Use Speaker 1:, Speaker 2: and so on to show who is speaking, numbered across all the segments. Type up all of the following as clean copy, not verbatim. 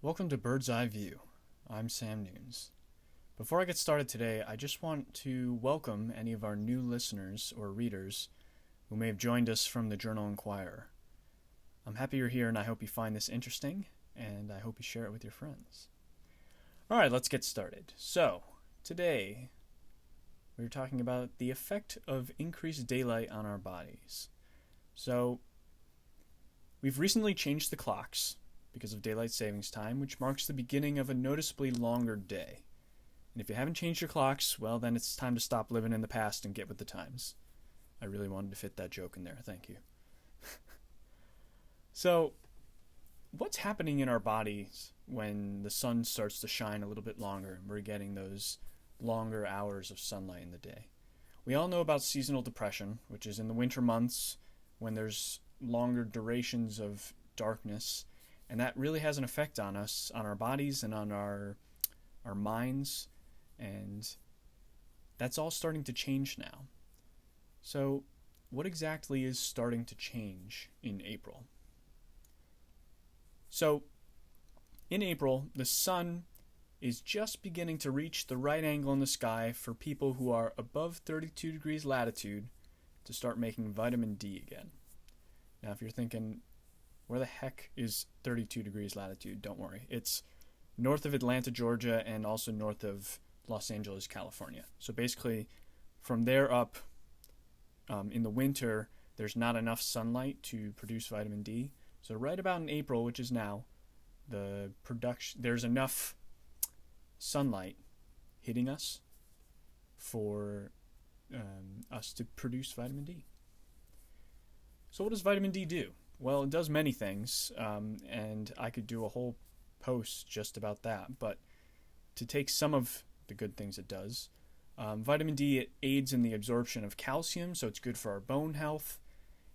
Speaker 1: Welcome to Bird's Eye View. I'm Sam Nunes. Before I get started today, I just want to welcome any of our new listeners or readers who may have joined us from the Journal Inquirer. I'm happy you're here and I hope you find this interesting, and I hope you share it with your friends. Alright, let's get started. So, today we're talking about the effect of increased daylight on our bodies. So, we've recently changed the clocks because of daylight savings time, which marks the beginning of a noticeably longer day. And if you haven't changed your clocks, well, then it's time to stop living in the past and get with the times. I really wanted to fit that joke in there. Thank you. So, what's happening in our bodies when the sun starts to shine a little bit longer and we're getting those longer hours of sunlight in the day? We all know about seasonal depression, which is in the winter months when there's longer durations of darkness. And that really has an effect on us, on our bodies, and on our minds. And that's all starting to change now. So, what exactly is starting to change in April? So, in April, the sun is just beginning to reach the right angle in the sky for people who are above 32 degrees latitude to start making vitamin D again. Now, if you're thinking, where the heck is 32 degrees latitude? Don't worry. It's north of Atlanta, Georgia, and also north of Los Angeles, California. So basically, from there up, in the winter, there's not enough sunlight to produce vitamin D. So right about in April, which is now, there's enough sunlight hitting us for us to produce vitamin D. So what does vitamin D do? Well, it does many things, and I could do a whole post just about that. But to take some of the good things it does, vitamin D, it aids in the absorption of calcium, so it's good for our bone health.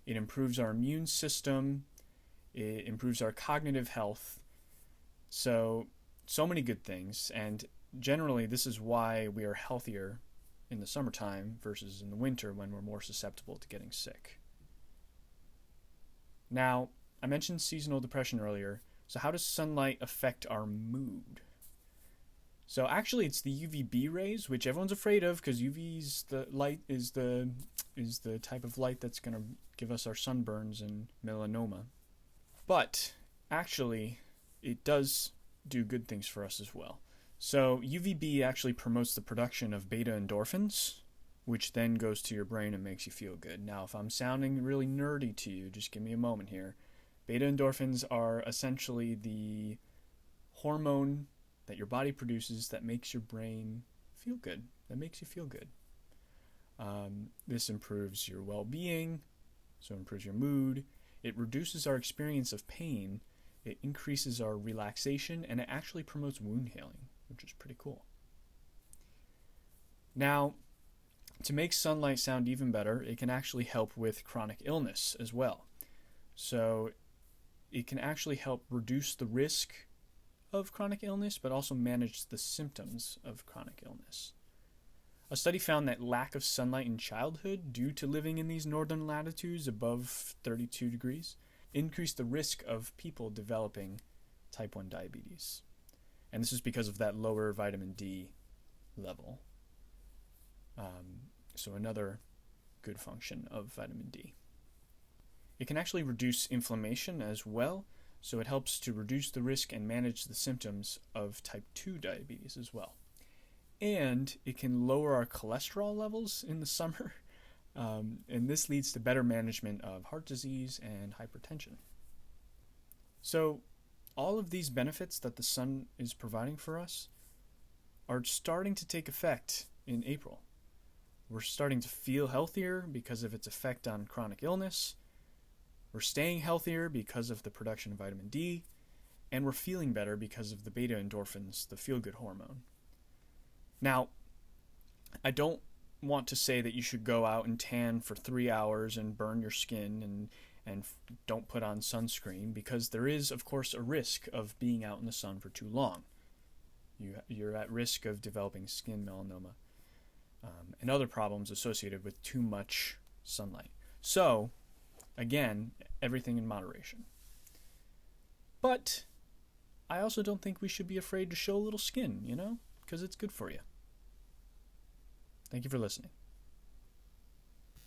Speaker 1: It improves our immune system. It improves our cognitive health. So many good things. And generally, this is why we are healthier in the summertime versus in the winter when we're more susceptible to getting sick. Now, I mentioned seasonal depression earlier, so how does sunlight affect our mood? So actually it's the Uvb rays, which everyone's afraid of because UV's the light is the type of light that's going to give us our sunburns and melanoma. But actually it does do good things for us as well. So UVB actually promotes the production of beta endorphins, which then goes to your brain and makes you feel good. Now, if I'm sounding really nerdy to you, just give me a moment here. Beta endorphins are essentially the hormone that your body produces that makes your brain feel good, that makes you feel good. This improves your well-being, so it improves your mood. It reduces our experience of pain. It increases our relaxation, and it actually promotes wound healing, which is pretty cool. Now, to make sunlight sound even better, it can actually help with chronic illness as well. So it can actually help reduce the risk of chronic illness, but also manage the symptoms of chronic illness. A study found that lack of sunlight in childhood due to living in these northern latitudes above 32 degrees increased the risk of people developing type 1 diabetes. And this is because of that lower vitamin D level. So another good function of vitamin D. It can actually reduce inflammation as well, so it helps to reduce the risk and manage the symptoms of type 2 diabetes as well. And it can lower our cholesterol levels in the summer, and this leads to better management of heart disease and hypertension. So all of these benefits that the sun is providing for us are starting to take effect in April. We're starting to feel healthier because of its effect on chronic illness. We're staying healthier because of the production of vitamin D. And we're feeling better because of the beta endorphins, the feel-good hormone. Now, I don't want to say that you should go out and tan for 3 hours and burn your skin and don't put on sunscreen, because there is, of course, a risk of being out in the sun for too long. You're at risk of developing skin melanoma. And other problems associated with too much sunlight. So, again, everything in moderation. But I also don't think we should be afraid to show a little skin, because it's good for you. Thank you for listening.